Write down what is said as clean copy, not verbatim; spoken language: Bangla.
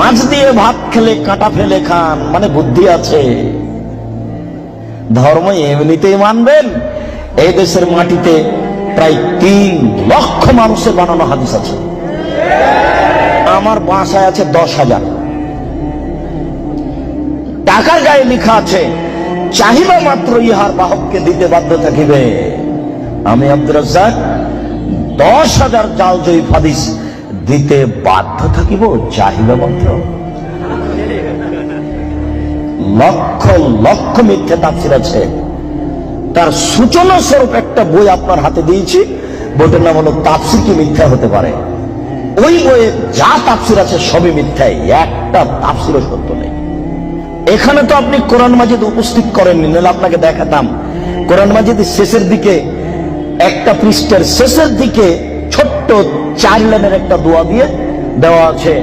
মাছ দিয়ে ভাত খেলে কাঁটা ফেলে খান, মানে বুদ্ধি আছে। ধর্ম এমনিতেই মানবেন? এই দেশের মাটিতে প্রায় 3 লক্ষ মানুষের বানানো হাদিস আছে। আমার বাসায় আছে 10,000। টাকার গায়ে লেখা আছে, চাহিদা মাত্র ইহার বাহককে দিতে বাধ্য থাকিবে। আমি আব্দুর রাজ্জাক 10,000 জাল জয়ীফ হাদিস দিতে বাধ্য থাকিব, চাহিদা মাত্র। লক্ষ লক্ষ মিথ্যে তাফসীর আছে। তার সূচনা স্বরূপ একটা বই আপনার হাতে দিয়েছি, বইটার নাম হলো তাফসীর কি মিথ্যা হতে পারে। ওই বইয়ে যা তাফসীর আছে সবই মিথ্যাই, একটা তাফসীরও সত্য নেই। এখানে তো আপনি কোরআন মাজিদ উপস্থিত করেননি, নাহলে আপনাকে দেখাতাম। কোরআন মাজিদের শেষের দিকে, একটা পৃষ্ঠার শেষের দিকে ছোট্ট 4 লাইনের একটা দোয়া দিয়ে দেওয়া আছে,